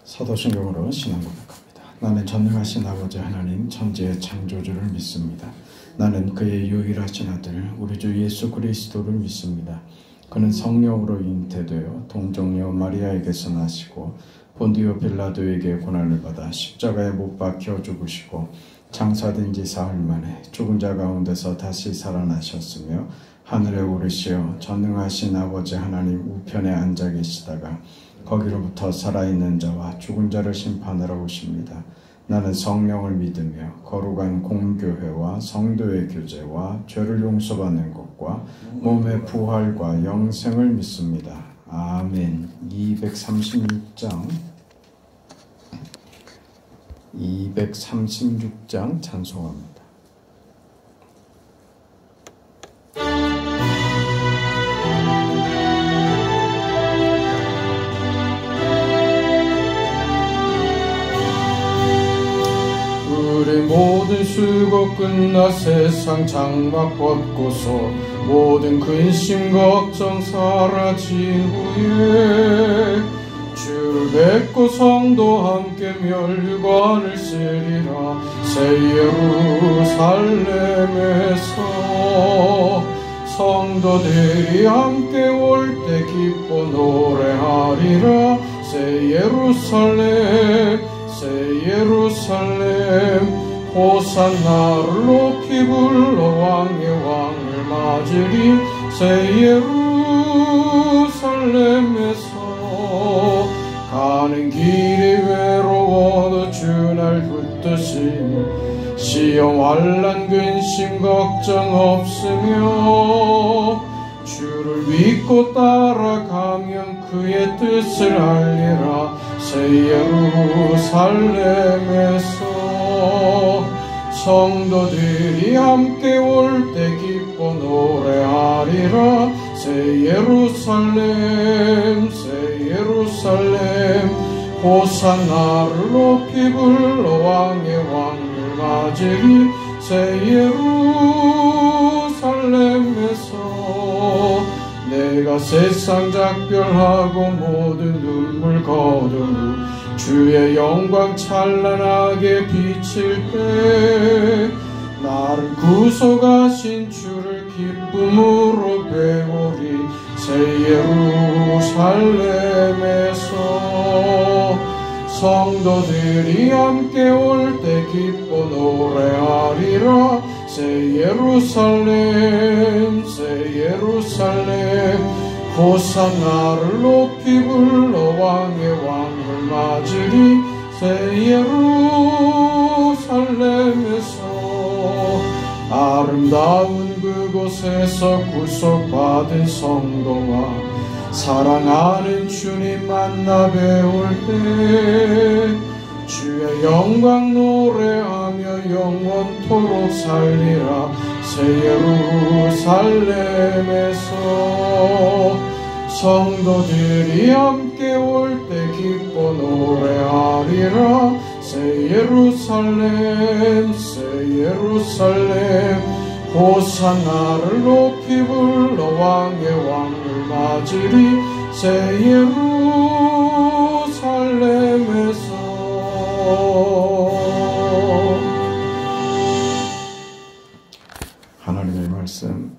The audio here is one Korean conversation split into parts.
사도신경으로 신앙 고백합니다. 나는 전능하신 아버지 하나님 천지의 창조주를 믿습니다. 나는 그의 유일하신 아들 우리 주 예수 그리스도를 믿습니다. 그는 성령으로 잉태되어 동정녀 마리아에게서 나시고 본디오 빌라도에게 고난을 받아 십자가에 못 박혀 죽으시고 장사된 지 사흘 만에 죽은 자 가운데서 다시 살아나셨으며 하늘에 오르시어 전능하신 아버지 하나님 우편에 앉아 계시다가 거기로부터 살아있는 자와 죽은 자를 심판하러 오십니다. 나는 성령을 믿으며 거룩한 공교회와 성도의 교제와 죄를 용서받는 것과 몸의 부활과 영생을 믿습니다. 아멘. 236장 찬송합니다. 우리 모든 수고 끝나 세상 장막 벗고서 모든 근심 걱정 사라진 후에 주를 뵙고 성도 함께 멸관을 쓰리라. 새 예루살렘에서 성도들이 함께 올 때 기뻐 노래하리라. 새 예루살렘 새 예루살렘 호산나를 높이 불러 왕의 왕을 맞으리. 새 예루살렘에서 가는 길이 외로워도 주날 붙드시 시험 환난 근심 걱정 없으며 주를 믿고 따라가면 그의 뜻을 알리라. 새 예루살렘에서 성도들이 함께 올 때 기뻐 노래하리라. 새 예루살렘 새 예루살렘 호산나를 높이 불러 왕의 왕을 맞으리. 새 예루살렘에서 내가 세상 작별하고 모든 눈물 거둔 후 주의 영광 찬란하게 비칠 때 나를 구속하신 주를 기쁨으로 배우리. 새 예루살렘에서 성도들이 함께 올 때 기뻐 노래하리라. 새 예루살렘 새 예루살렘 호산나를 높이 불러 왕의 왕을 맞으리. 새 예루살렘에서 아름다운 그곳에서 구속받은 성도와 사랑하는 주님 만나 배울 때 주의 영광 노래하며 영원토록 살리라. 새 예루살렘에서 성도들이 함께 올 때 기뻐 노래하리라. 새 예루살렘 새 예루살렘 호산나를 높이 불러 왕의 왕을 맞으리. 새 예루살렘에서 하나님의 말씀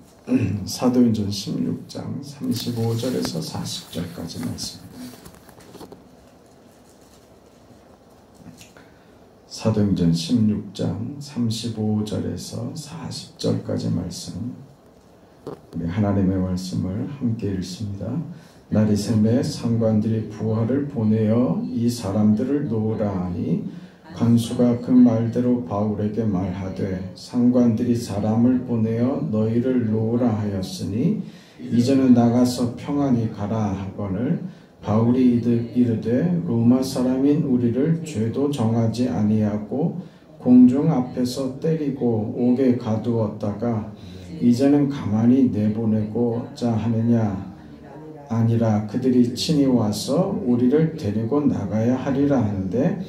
사도행전 16장 35절에서 40절까지 말씀입니다. 사도행전 16장 35절에서 40절까지 말씀, 우리 하나님의 말씀을 함께 읽습니다. 날이 새매 상관들이 부하를 보내어 이 사람들을 놓으라 하니 간수가 그 말대로 바울에게 말하되 상관들이 사람을 보내어 너희를 놓으라 하였으니 이제는 나가서 평안히 가라 하거늘 바울이 이르되 로마 사람인 우리를 죄도 정하지 아니하고 공중 앞에서 때리고 옥에 가두었다가 이제는 가만히 내보내고자 하느냐. 아니라 그들이 친히 와서 우리를 데리고 나가야 하리라 하는데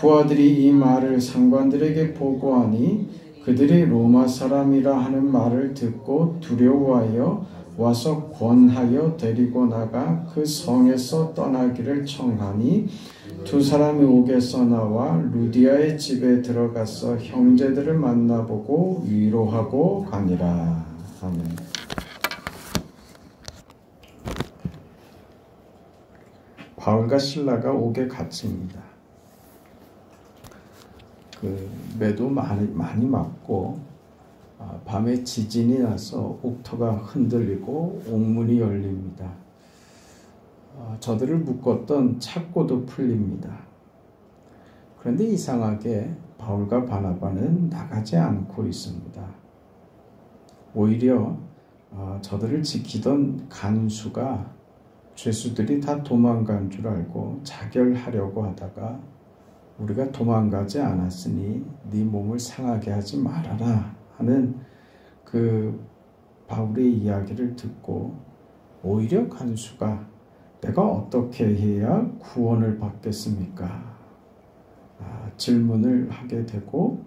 부하들이 이 말을 상관들에게 보고하니 그들이 로마 사람이라 하는 말을 듣고 두려워하여 와서 권하여 데리고 나가 그 성에서 떠나기를 청하니 두 사람이 옥에서 나와 루디아의 집에 들어가서 형제들을 만나보고 위로하고 가니라. 아멘. 바울과 실라가 옥에 갇힙니다. 매도 많이 맞고 밤에 지진이 나서 옥터가 흔들리고 옥문이 열립니다. 저들을 묶었던 착고도 풀립니다. 그런데 이상하게 바울과 바나바는 나가지 않고 있습니다. 오히려 저들을 지키던 간수가 죄수들이 다 도망간 줄 알고 자결하려고 하다가 우리가 도망가지 않았으니 네 몸을 상하게 하지 말아라 하는 그 바울의 이야기를 듣고 오히려 간수가 내가 어떻게 해야 구원을 받겠습니까? 질문을 하게 되고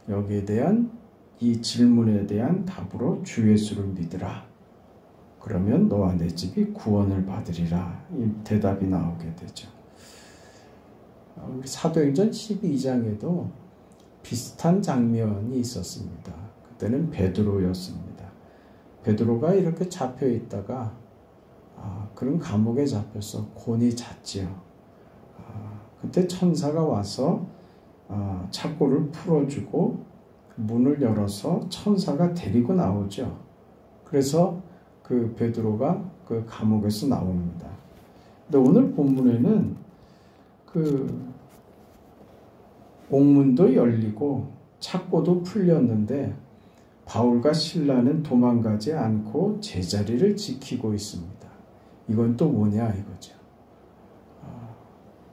여기에 대한 이 질문에 대한 답으로 주 예수를 믿으라. 그러면 너와 내 집이 구원을 받으리라. 이 대답이 나오게 되죠. 우리 사도행전 12장에도 비슷한 장면이 있었습니다. 그때는 베드로였습니다. 베드로가 이렇게 잡혀 있다가 그런 감옥에 잡혀서 곤히 잤지요. 그때 천사가 와서 착고를 풀어주고 문을 열어서 천사가 데리고 나오죠. 그래서 그 베드로가 그 감옥에서 나옵니다. 근데 오늘 본문에는 그 옥문도 열리고 착고도 풀렸는데 바울과 실라는 도망가지 않고 제자리를 지키고 있습니다. 이건 또 뭐냐 이거죠.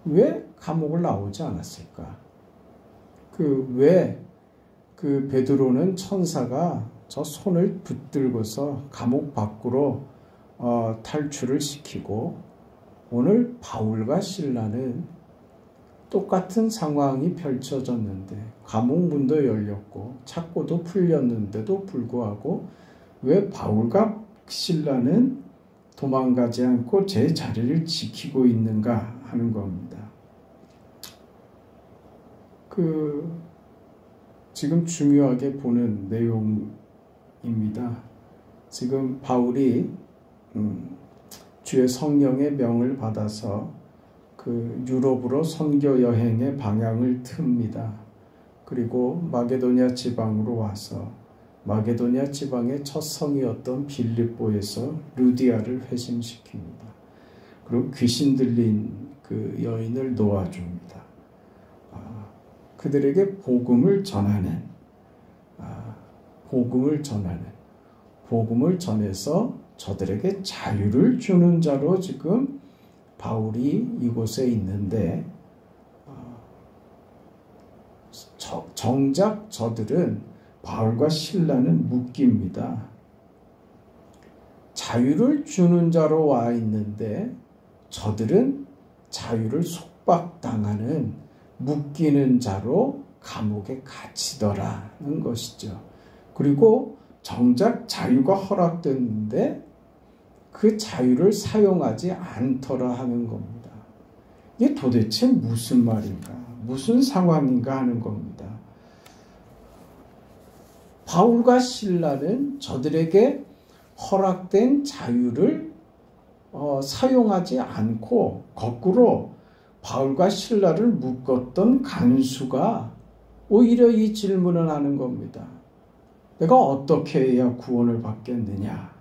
왜 감옥을 나오지 않았을까? 왜 그 베드로는 천사가 저 손을 붙들고서 감옥 밖으로 탈출을 시키고 오늘 바울과 실라는 똑같은 상황이 펼쳐졌는데 감옥 문도 열렸고 착고도 풀렸는데도 불구하고 왜 바울과 실라는 도망가지 않고 제 자리를 지키고 있는가 하는 겁니다. 지금 중요하게 보는 내용입니다. 지금 바울이 주의 성령의 명을 받아서 유럽으로 선교 여행의 방향을 틉니다. 그리고 마게도냐 지방으로 와서 마게도냐 지방의 첫 성이었던 빌립보에서 루디아를 회심시킵니다. 그리고 귀신 들린 그 여인을 놓아줍니다. 그들에게 복음을 전하는, 복음을 전해서 저들에게 자유를 주는 자로 지금 바울이 이곳에 있는데 정작 저들은 바울과 실라는 묶입니다. 자유를 주는 자로 와 있는데 저들은 자유를 속박당하는 묶이는 자로 감옥에 갇히더라는 것이죠. 그리고 정작 자유가 허락됐는데 그 자유를 사용하지 않더라 하는 겁니다. 이게 도대체 무슨 말인가? 무슨 상황인가 하는 겁니다. 바울과 실라는 저들에게 허락된 자유를 사용하지 않고 거꾸로 바울과 실라를 묶었던 간수가 오히려 이 질문을 하는 겁니다. 내가 어떻게 해야 구원을 받겠느냐?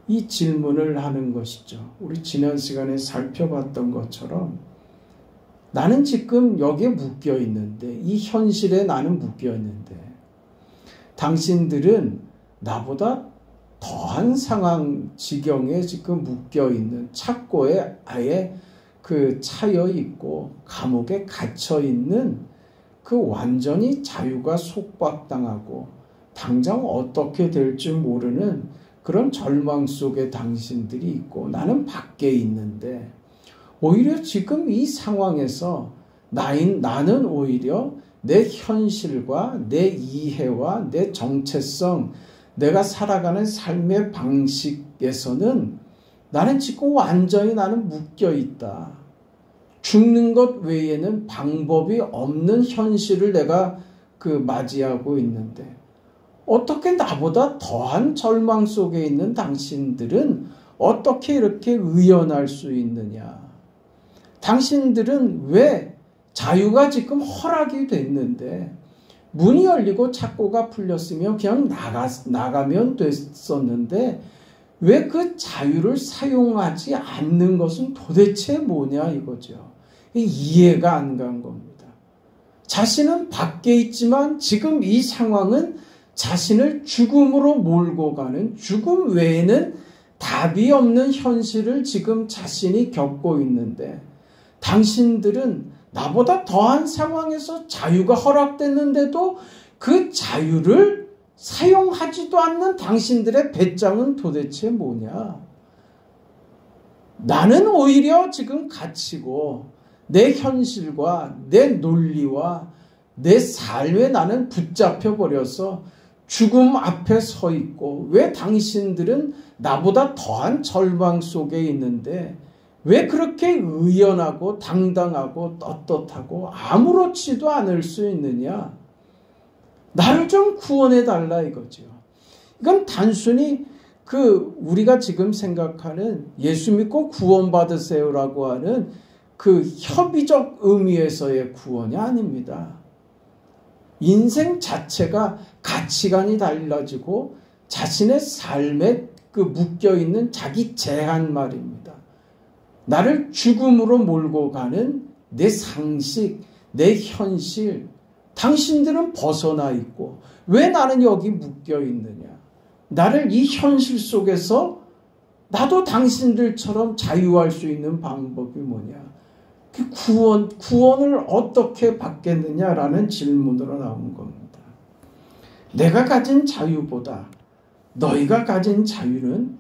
이 질문을 하는 것이죠. 우리 지난 시간에 살펴봤던 것처럼 나는 지금 여기에 묶여 있는데, 이 현실에 나는 묶여 있는데 당신들은 나보다 더한 상황 지경에 지금 묶여 있는 착고에 아예 차여 있고 감옥에 갇혀 있는 완전히 자유가 속박당하고 당장 어떻게 될지 모르는 그런 절망 속에 당신들이 있고 나는 밖에 있는데 오히려 지금 이 상황에서 나는 오히려 내 현실과 내 이해와 내 정체성, 내가 살아가는 삶의 방식에서는 나는 지금 완전히 나는 묶여 있다. 죽는 것 외에는 방법이 없는 현실을 내가 맞이하고 있는데 어떻게 나보다 더한 절망 속에 있는 당신들은 어떻게 이렇게 의연할 수 있느냐? 당신들은 왜 자유가 지금 허락이 됐는데 문이 열리고 착고가 풀렸으며 그냥 나가면 됐었는데 왜 그 자유를 사용하지 않는 것은 도대체 뭐냐 이거죠. 이해가 안 간 겁니다. 자신은 밖에 있지만 지금 이 상황은 자신을 죽음으로 몰고 가는, 죽음 외에는 답이 없는 현실을 지금 자신이 겪고 있는데 당신들은 나보다 더한 상황에서 자유가 허락됐는데도 그 자유를 사용하지도 않는 당신들의 배짱은 도대체 뭐냐? 나는 오히려 지금 갇히고 내 현실과 내 논리와 내 삶에 나는 붙잡혀 버려서 죽음 앞에 서 있고 왜 당신들은 나보다 더한 절망 속에 있는데 왜 그렇게 의연하고 당당하고 떳떳하고 아무렇지도 않을 수 있느냐? 나를 좀 구원해 달라 이거죠. 이건 단순히 우리가 지금 생각하는 예수 믿고 구원받으세요라고 하는 협의적 의미에서의 구원이 아닙니다. 인생 자체가 가치관이 달라지고 자신의 삶에 묶여있는 자기 제한 말입니다. 나를 죽음으로 몰고 가는 내 상식, 내 현실, 당신들은 벗어나 있고 왜 나는 여기 묶여 있느냐? 나를 이 현실 속에서 나도 당신들처럼 자유할 수 있는 방법이 뭐냐? 그 구원을 어떻게 받겠느냐라는 질문으로 나온 겁니다. 내가 가진 자유보다 너희가 가진 자유는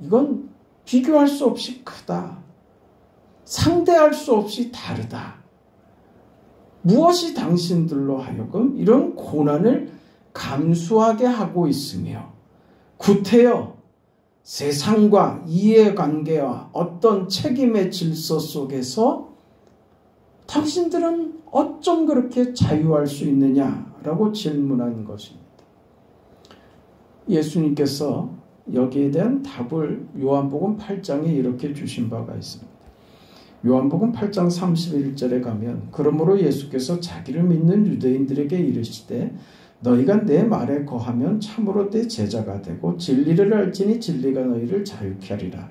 이건 비교할 수 없이 크다. 상대할 수 없이 다르다. 무엇이 당신들로 하여금 이런 고난을 감수하게 하고 있으며 구태여 세상과 이해관계와 어떤 책임의 질서 속에서 당신들은 어쩜 그렇게 자유할 수 있느냐라고 질문한 것입니다. 예수님께서 여기에 대한 답을 요한복음 8장에 이렇게 주신 바가 있습니다. 요한복음 8장 31절에 가면 그러므로 예수께서 자기를 믿는 유대인들에게 이르시되 너희가 내 말에 거하면 참으로 내 제자가 되고 진리를 알지니 진리가 너희를 자유케 하리라.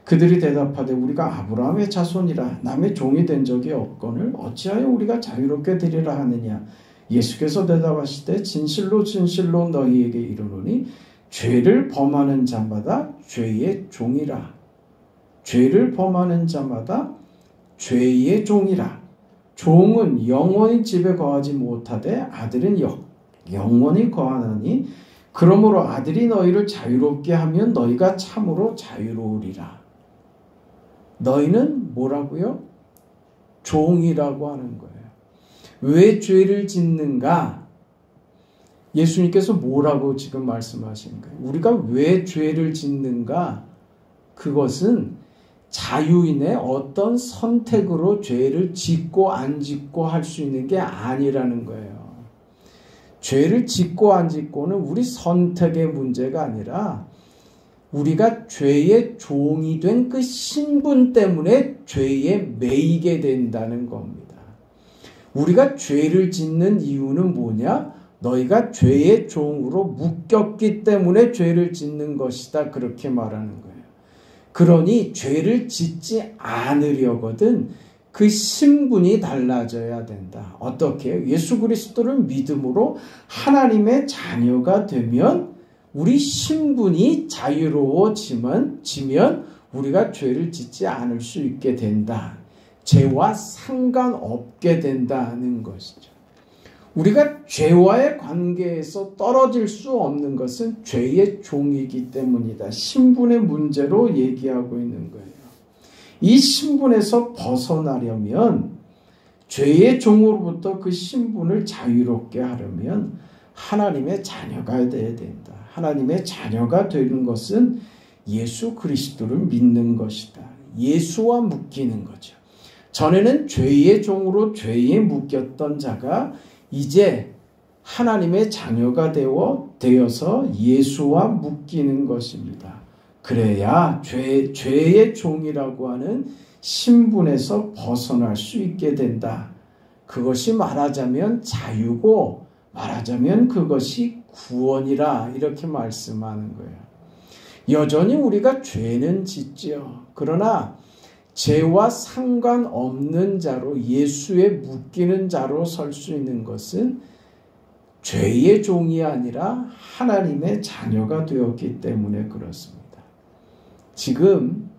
그들이 대답하되 우리가 아브라함의 자손이라 남의 종이 된 적이 없거늘 어찌하여 우리가 자유롭게 되리라 하느냐. 예수께서 대답하시되 진실로 진실로 너희에게 이르노니 죄를 범하는 자마다 죄의 종이라. 죄를 범하는 자마다 죄의 종이라. 종은 영원히 집에 거하지 못하되 아들은 영원히 거하나니 그러므로 아들이 너희를 자유롭게 하면 너희가 참으로 자유로우리라. 너희는 뭐라고요? 종이라고 하는 거예요. 왜 죄를 짓는가? 예수님께서 뭐라고 지금 말씀하시는 거예요? 우리가 왜 죄를 짓는가? 그것은 자유인의 어떤 선택으로 죄를 짓고 안 짓고 할 수 있는 게 아니라는 거예요. 죄를 짓고 안 짓고는 우리 선택의 문제가 아니라 우리가 죄의 종이 된 그 신분 때문에 죄에 매이게 된다는 겁니다. 우리가 죄를 짓는 이유는 뭐냐? 너희가 죄의 종으로 묶였기 때문에 죄를 짓는 것이다. 그렇게 말하는 거예요. 그러니 죄를 짓지 않으려거든 그 신분이 달라져야 된다. 어떻게? 예수 그리스도를 믿음으로 하나님의 자녀가 되면 우리 신분이 자유로워지면 우리가 죄를 짓지 않을 수 있게 된다. 죄와 상관없게 된다는 것이죠. 우리가 죄와의 관계에서 떨어질 수 없는 것은 죄의 종이기 때문이다. 신분의 문제로 얘기하고 있는 거예요. 이 신분에서 벗어나려면 죄의 종으로부터 그 신분을 자유롭게 하려면 하나님의 자녀가 되어야 된다. 하나님의 자녀가 되는 것은 예수 그리스도를 믿는 것이다. 예수와 묶이는 거죠. 전에는 죄의 종으로 죄에 묶였던 자가 이제 하나님의 자녀가 되어서 예수와 묶이는 것입니다. 그래야 죄의 종이라고 하는 신분에서 벗어날 수 있게 된다. 그것이 말하자면 자유고 말하자면 그것이 구원이라 이렇게 말씀하는 거예요. 여전히 우리가 죄는 짓지요. 그러나 죄와 상관없는 자로 예수에 묶이는 자로 설 수 있는 것은 죄의 종이 아니라 하나님의 자녀가 되었기 때문에 그렇습니다. 지금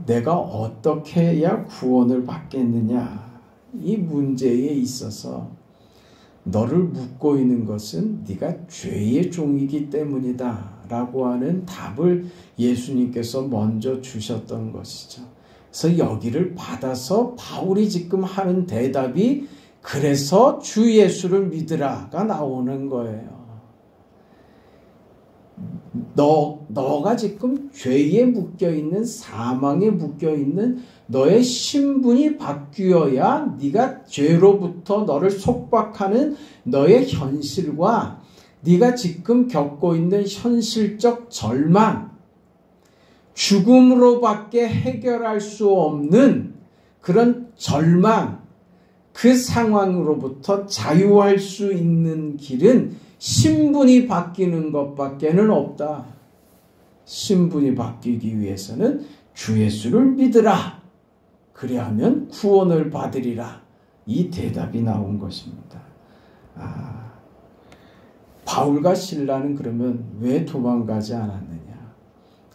내가 어떻게 해야 구원을 받겠느냐 이 문제에 있어서 너를 묶고 있는 것은 네가 죄의 종이기 때문이다 라고 하는 답을 예수님께서 먼저 주셨던 것이죠. 그래서 여기를 받아서 바울이 지금 하는 대답이 그래서 주 예수를 믿으라가 나오는 거예요. 너가 지금 죄에 묶여있는 사망에 묶여있는 너의 신분이 바뀌어야 네가 죄로부터 너를 속박하는 너의 현실과 네가 지금 겪고 있는 현실적 절망, 죽음으로밖에 해결할 수 없는 그런 절망, 그 상황으로부터 자유할 수 있는 길은 신분이 바뀌는 것밖에는 없다. 신분이 바뀌기 위해서는 주 예수를 믿으라. 그리하면 구원을 받으리라. 이 대답이 나온 것입니다. 바울과 실라는 그러면 왜 도망가지 않았느냐?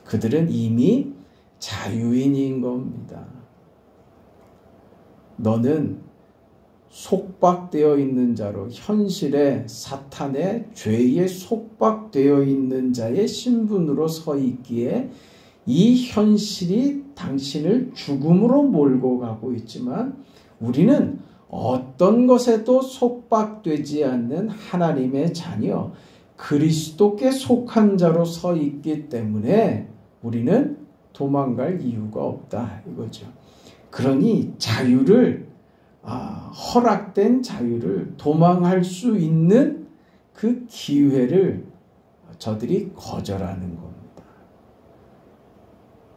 그들은 이미 자유인인 겁니다. 너는 속박되어 있는 자로 현실의 사탄의 죄에 속박되어 있는 자의 신분으로 서 있기에 이 현실이 당신을 죽음으로 몰고 가고 있지만 우리는 어떤 것에도 속박되지 않는 하나님의 자녀 그리스도께 속한 자로 서 있기 때문에 우리는 도망갈 이유가 없다 이거죠. 그러니 자유를 허락된 자유를 도망할 수 있는 그 기회를 저들이 거절하는 겁니다.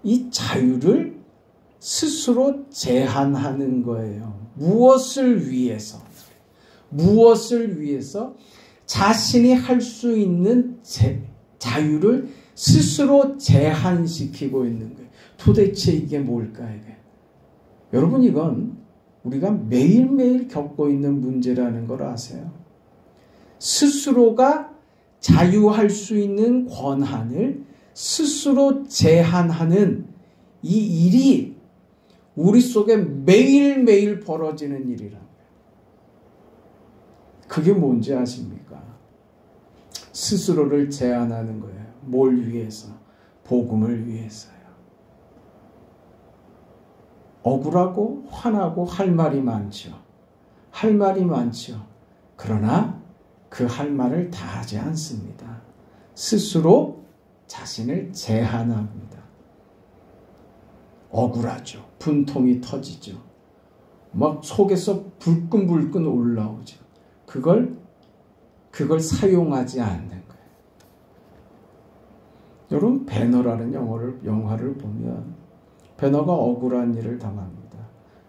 이 자유를 스스로 제한하는 거예요. 무엇을 위해서? 자신이 할 수 있는 자유를 스스로 제한시키고 있는 거예요. 도대체 이게 뭘까요? 여러분 이건 우리가 매일매일 겪고 있는 문제라는 걸 아세요? 스스로가 자유할 수 있는 권한을 스스로 제한하는 이 일이 우리 속에 매일매일 벌어지는 일이라고요. 그게 뭔지 아십니까? 스스로를 제한하는 거예요. 뭘 위해서? 복음을 위해서요. 억울하고 화나고 할 말이 많죠. 그러나 그 할 말을 다 하지 않습니다. 스스로 자신을 제한합니다. 억울하죠. 분통이 터지죠. 막 속에서 불끈불끈 올라오죠. 그걸 사용하지 않는 거예요. 여러분 배너라는 영화를 보면 배너가 억울한 일을 당합니다.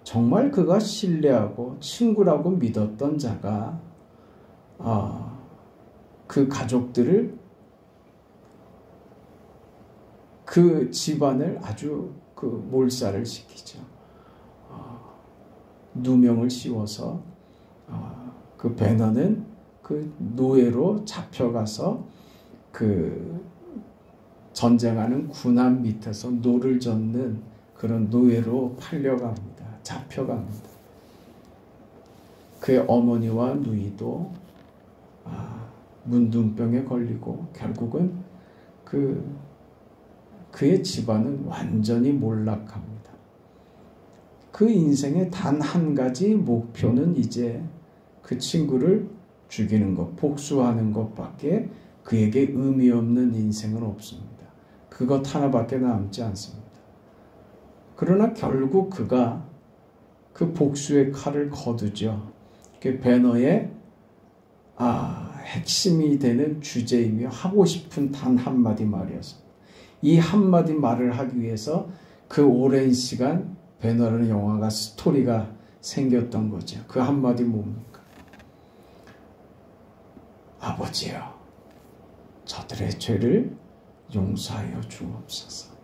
정말 그가 신뢰하고 친구라고 믿었던 자가 그 가족들을 그 집안을 아주 몰살을 시키죠. 누명을 씌워서 그 배너는 그 노예로 잡혀가서 그 전쟁하는 군함 밑에서 노를 젓는 그런 노예로 잡혀갑니다. 그의 어머니와 누이도 문둥병에 걸리고 결국은 그의 집안은 완전히 몰락합니다. 그 인생의 단 한 가지 목표는 이제 그 친구를 죽이는 것, 복수하는 것밖에 그에게 의미 없는 인생은 없습니다. 그것 하나밖에 남지 않습니다. 그러나 결국 그가 그 복수의 칼을 거두죠. 그 배너의 핵심이 되는 주제이며 하고 싶은 단 한마디 말이었습니다. 이 한마디 말을 하기 위해서 그 오랜 시간 배너라는 영화가 스토리가 생겼던 거죠. 그 한마디 뭡니까? 아버지여, 저들의 죄를 용서하여 주옵소서.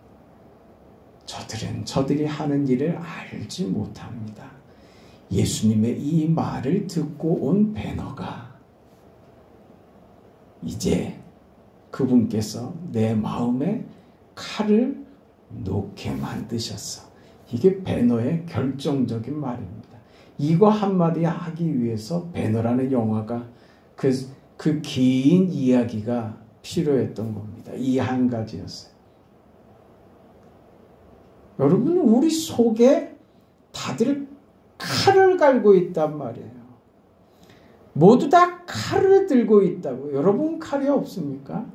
저들은 저들이 하는 일을 알지 못합니다. 예수님의 이 말을 듣고 온 배너가 이제 그분께서 내 마음에 칼을 놓게 만드셨어. 이게 배너의 결정적인 말입니다. 이거 한마디 하기 위해서 배너라는 영화가 그 긴 이야기가 필요했던 겁니다. 이 한 가지였어요. 여러분, 우리 속에 다들 칼을 갈고 있단 말이에요. 모두 다 칼을 들고 있다고. 여러분 칼이 없습니까?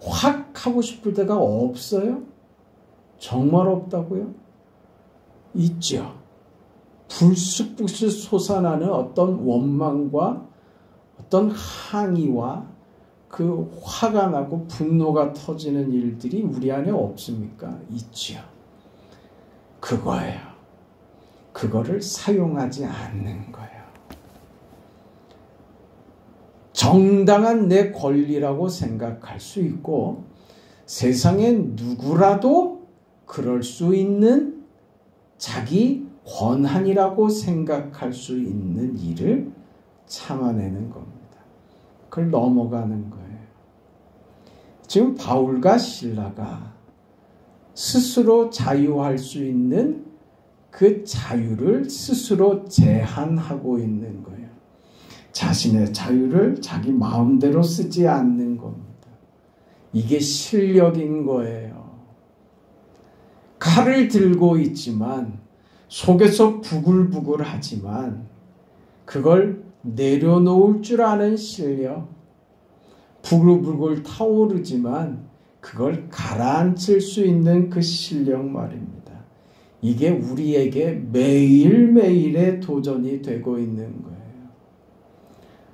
확 하고 싶을 때가 없어요? 정말 없다고요? 있죠. 불쑥불쑥 솟아나는 어떤 원망과 어떤 항의와 그 화가 나고 분노가 터지는 일들이 우리 안에 없습니까? 있죠. 그거예요. 그거를 사용하지 않는 거예요. 정당한 내 권리라고 생각할 수 있고 세상에 누구라도 그럴 수 있는 자기 권한이라고 생각할 수 있는 일을 참아내는 겁니다. 그걸 넘어가는 거예요. 지금 바울과 실라가 스스로 자유할 수 있는 그 자유를 스스로 제한하고 있는 거예요. 자신의 자유를 자기 마음대로 쓰지 않는 겁니다. 이게 실력인 거예요. 칼을 들고 있지만 속에서 부글부글하지만 그걸 내려놓을 줄 아는 실력, 부글부글 타오르지만 그걸 가라앉힐 수 있는 그 실력 말입니다. 이게 우리에게 매일매일의 도전이 되고 있는 거예요.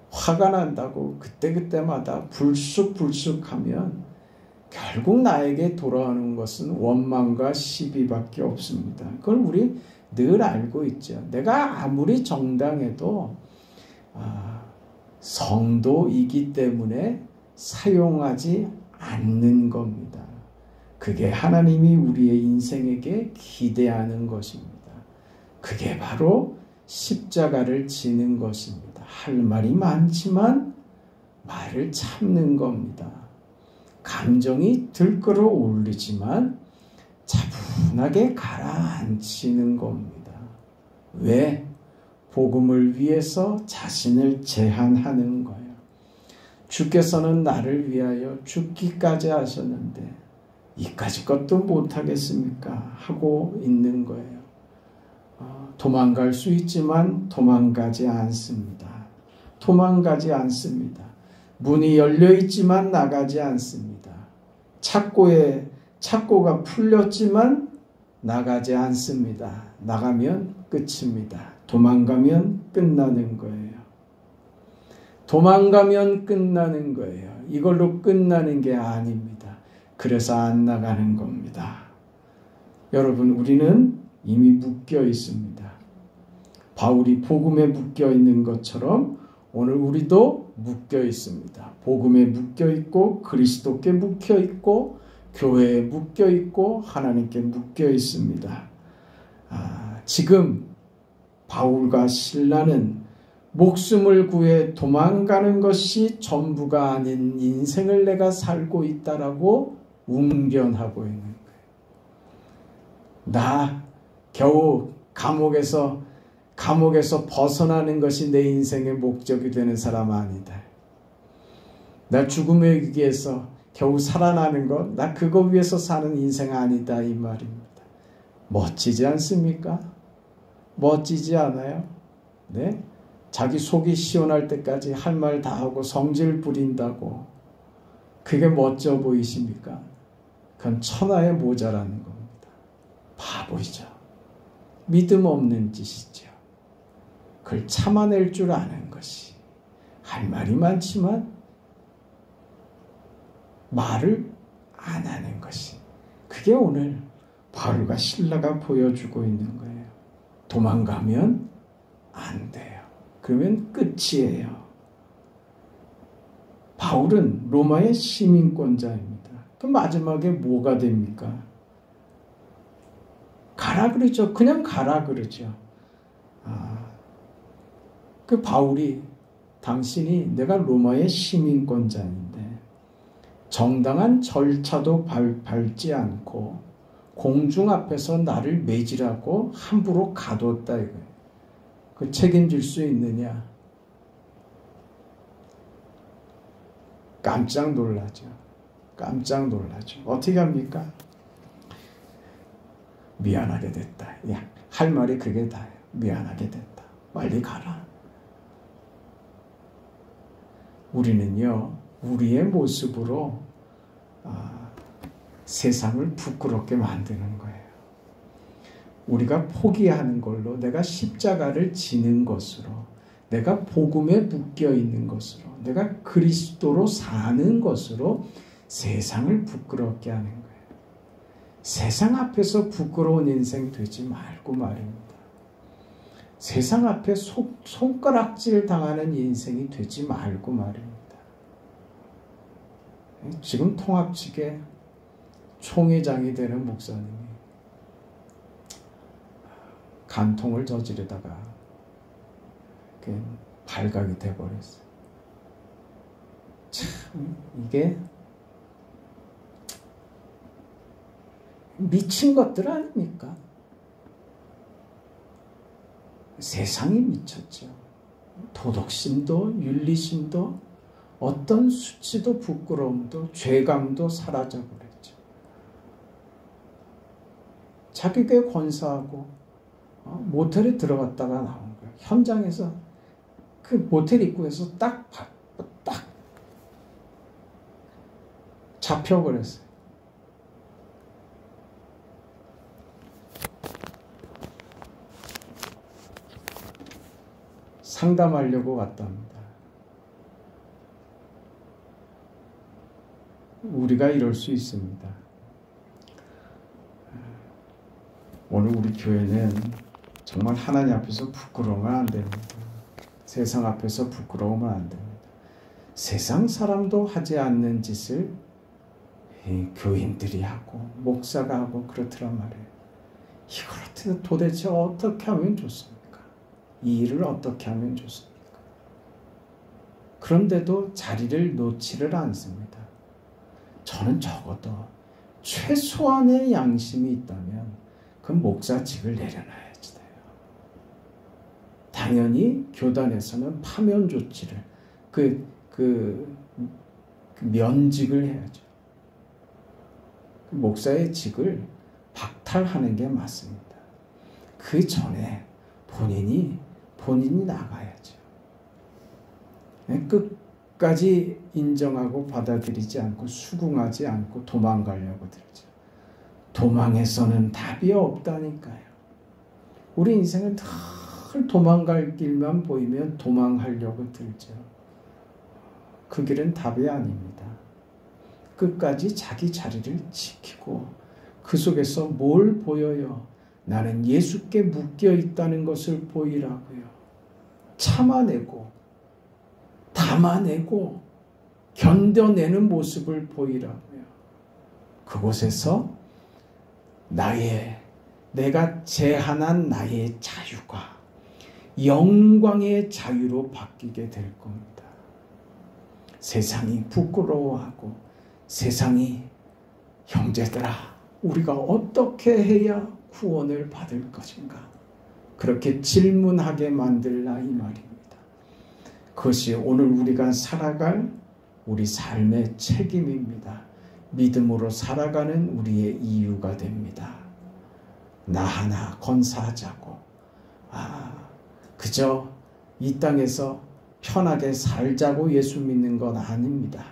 화가 난다고 그때그때마다 불쑥불쑥하면 결국 나에게 돌아오는 것은 원망과 시비밖에 없습니다. 그걸 우리 늘 알고 있죠. 내가 아무리 정당해도 성도이기 때문에 사용하지 않는 겁니다. 그게 하나님이 우리의 인생에게 기대하는 것입니다. 그게 바로 십자가를 지는 것입니다. 할 말이 많지만 말을 참는 겁니다. 감정이 들끓어오르지만 차분하게 가라앉히는 겁니다. 왜? 복음을 위해서 자신을 제한하는 거예요. 주께서는 나를 위하여 죽기까지 하셨는데 이까지 것도 못하겠습니까? 하고 있는 거예요. 도망갈 수 있지만 도망가지 않습니다. 도망가지 않습니다. 문이 열려 있지만 나가지 않습니다. 착고가 풀렸지만 나가지 않습니다. 나가면 끝입니다. 도망가면 끝나는 거예요. 도망가면 끝나는 거예요. 이걸로 끝나는 게 아닙니다. 그래서 안 나가는 겁니다. 여러분, 우리는 이미 묶여 있습니다. 바울이 복음에 묶여 있는 것처럼 오늘 우리도 묶여 있습니다. 복음에 묶여 있고 그리스도께 묶여 있고 교회에 묶여 있고 하나님께 묶여 있습니다. 지금 바울과 실라는 목숨을 구해 도망가는 것이 전부가 아닌 인생을 내가 살고 있다라고 웅변하고 있는 거예요. 나 겨우 감옥에서 벗어나는 것이 내 인생의 목적이 되는 사람 아니다. 나 죽음의 위기에서 겨우 살아나는 것, 나 그거 위해서 사는 인생 아니다 이 말입니다. 멋지지 않습니까? 멋지지 않아요? 네? 자기 속이 시원할 때까지 할 말 다 하고 성질 부린다고 그게 멋져 보이십니까? 그건 천하의 모자라는 겁니다. 바보이죠. 믿음 없는 짓이죠. 그걸 참아낼 줄 아는 것이 할 말이 많지만 말을 안 하는 것이 그게 오늘 바울과 실라가 보여주고 있는 거예요. 도망가면 안 돼요. 그러면 끝이에요. 바울은 로마의 시민권자입니다. 그 마지막에 뭐가 됩니까? 가라 그러죠. 그냥 가라 그러죠. 그 바울이 당신이 내가 로마의 시민권자인데 정당한 절차도 밟지 않고 공중 앞에서 나를 매질하고 함부로 가뒀다 이거예요. 그 책임질 수 있느냐? 깜짝 놀라죠. 깜짝 놀라죠. 어떻게 합니까? 미안하게 됐다. 야, 할 말이 그게 다예요. 미안하게 됐다. 빨리 가라. 우리는요, 우리의 모습으로 세상을 부끄럽게 만드는 거예요. 우리가 포기하는 걸로, 내가 십자가를 지는 것으로, 내가 복음에 묶여 있는 것으로, 내가 그리스도로 사는 것으로 세상을 부끄럽게 하는 거예요. 세상 앞에서 부끄러운 인생 되지 말고 말입니다. 세상 앞에 손가락질 당하는 인생이 되지 말고 말입니다. 지금 통합 측에 총회장이 되는 목사님이 간통을 저지르다가 발각이 돼버렸어요. 참 이게 미친 것들 아닙니까? 세상이 미쳤죠. 도덕심도 윤리심도 어떤 수치도 부끄러움도 죄감도 사라져버렸죠. 자기 교회 권사하고 모텔에 들어갔다가 나온 거예요. 현장에서 그 모텔 입구에서 딱 잡혀버렸어요. 상담하려고 왔답니다. 우리가 이럴 수 있습니다. 오늘 우리 교회는 정말 하나님 앞에서 부끄러우면 안 됩니다. 세상 앞에서 부끄러우면 안 됩니다. 세상 사람도 하지 않는 짓을 교인들이 하고 목사가 하고 그렇더란 말이에요. 이걸 도대체 어떻게 하면 좋습니까? 이 일을 어떻게 하면 좋습니까? 그런데도 자리를 놓지를 않습니다. 저는 적어도 최소한의 양심이 있다면 그 목사직을 내려놔야지 돼요. 당연히 교단에서는 파면 조치를 그 면직을 해야죠. 그 목사의 직을 박탈하는 게 맞습니다. 그 전에 본인이 나가야죠. 끝까지 인정하고 받아들이지 않고 수긍하지 않고 도망가려고 들죠. 도망해서는 답이 없다니까요. 우리 인생은 늘 도망갈 길만 보이면 도망하려고 들죠. 그 길은 답이 아닙니다. 끝까지 자기 자리를 지키고 그 속에서 뭘 보여요? 나는 예수께 묶여 있다는 것을 보이라고요. 참아내고 담아내고 견뎌내는 모습을 보이라고요. 그곳에서 내가 제한한 나의 자유가 영광의 자유로 바뀌게 될 겁니다. 세상이 부끄러워하고 세상이 형제들아 우리가 어떻게 해야 구원을 받을 것인가 그렇게 질문하게 만들라 이 말입니다. 그것이 오늘 우리가 살아갈 우리 삶의 책임입니다. 믿음으로 살아가는 우리의 이유가 됩니다. 나 하나 건사하자고 그저 이 땅에서 편하게 살자고 예수 믿는 건 아닙니다.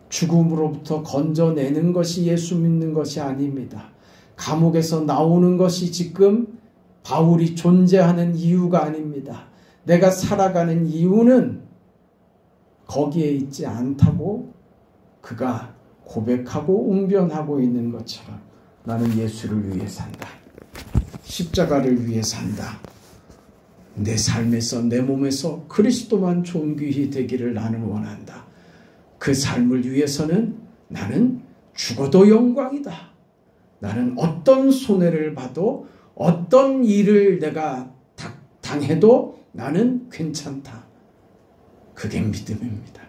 죽음으로부터 건져내는 것이 예수 믿는 것이 아닙니다. 감옥에서 나오는 것이 지금 바울이 존재하는 이유가 아닙니다. 내가 살아가는 이유는 거기에 있지 않다고 그가 고백하고 웅변하고 있는 것처럼 나는 예수를 위해 산다. 십자가를 위해 산다. 내 삶에서 내 몸에서 그리스도만 존귀히 되기를 나는 원한다. 그 삶을 위해서는 나는 죽어도 영광이다. 나는 어떤 손해를 봐도 어떤 일을 내가 당해도 나는 괜찮다. 그게 믿음입니다.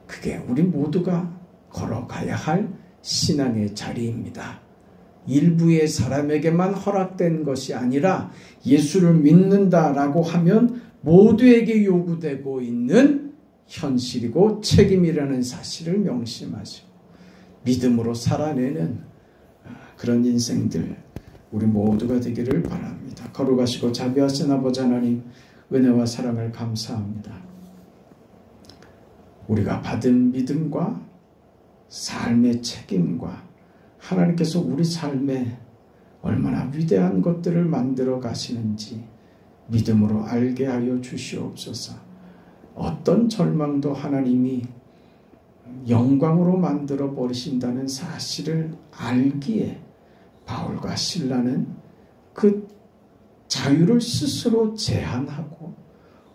그게 우리 모두가 걸어가야 할 신앙의 자리입니다. 일부의 사람에게만 허락된 것이 아니라 예수를 믿는다라고 하면 모두에게 요구되고 있는 현실이고 책임이라는 사실을 명심하시고 믿음으로 살아내는 그런 인생들 우리 모두가 되기를 바랍니다. 거룩하시고 자비하신 아버지 하나님, 은혜와 사랑을 감사합니다. 우리가 받은 믿음과 삶의 책임과 하나님께서 우리 삶에 얼마나 위대한 것들을 만들어 가시는지 믿음으로 알게 하여 주시옵소서. 어떤 절망도 하나님이 영광으로 만들어 버리신다는 사실을 알기에 바울과 실라는 그 자유를 스스로 제한하고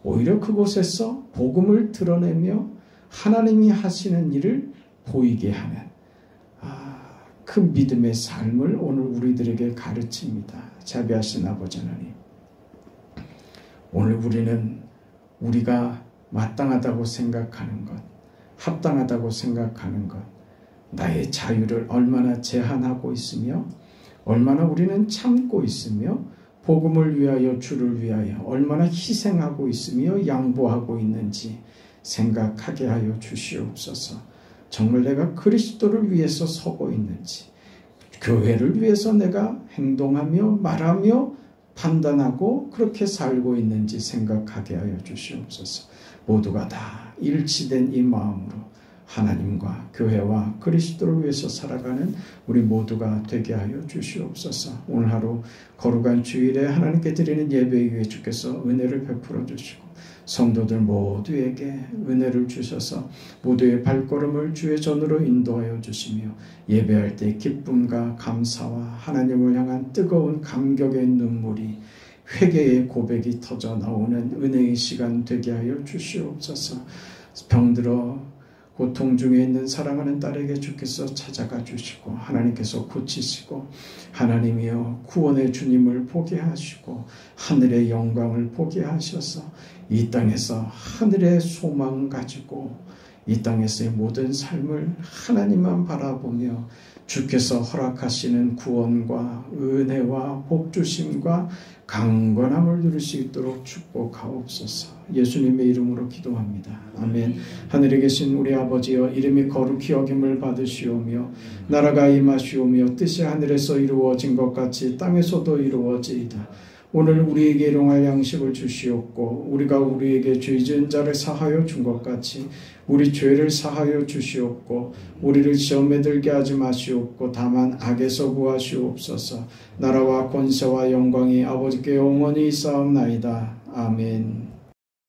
오히려 그곳에서 복음을 드러내며 하나님이 하시는 일을 보이게 하는 그 믿음의 삶을 오늘 우리들에게 가르칩니다. 자비하신 아버지 하나님, 오늘 우리는 우리가 마땅하다고 생각하는 것, 합당하다고 생각하는 것, 나의 자유를 얼마나 제한하고 있으며 얼마나 우리는 참고 있으며 복음을 위하여 주를 위하여 얼마나 희생하고 있으며 양보하고 있는지 생각하게 하여 주시옵소서. 정말 내가 그리스도를 위해서 서고 있는지, 교회를 위해서 내가 행동하며 말하며 판단하고 그렇게 살고 있는지 생각하게 하여 주시옵소서. 모두가 다 일치된 이 마음으로 하나님과 교회와 그리스도를 위해서 살아가는 우리 모두가 되게 하여 주시옵소서. 오늘 하루 거룩한 주일에 하나님께 드리는 예배 위에 주께서 은혜를 베풀어 주시고 성도들 모두에게 은혜를 주셔서 모두의 발걸음을 주의 전으로 인도하여 주시며 예배할 때 기쁨과 감사와 하나님을 향한 뜨거운 감격의 눈물이 회개의 고백이 터져 나오는 은혜의 시간 되게 하여 주시옵소서. 병들어 고통 중에 있는 사랑하는 딸에게 주께서 찾아가 주시고 하나님께서 고치시고 하나님이여 구원의 주님을 보게 하시고 하늘의 영광을 보게 하셔서 이 땅에서 하늘의 소망 가지고 이 땅에서의 모든 삶을 하나님만 바라보며 주께서 허락하시는 구원과 은혜와 복주심과 강건함을 누릴 수 있도록 축복하옵소서. 예수님의 이름으로 기도합니다. 아멘. 하늘에 계신 우리 아버지여, 이름이 거룩히 여김을 받으시오며 나라가 임하시오며 뜻이 하늘에서 이루어진 것 같이 땅에서도 이루어지이다. 오늘 우리에게 일용할 양식을 주시옵고 우리가 우리에게 죄 지은 자를 사하여 준 것 같이 우리 죄를 사하여 주시옵고 우리를 시험에 들게 하지 마시옵고 다만 악에서 구하시옵소서. 나라와 권세와 영광이 아버지께 영원히 있사옵나이다. 아멘.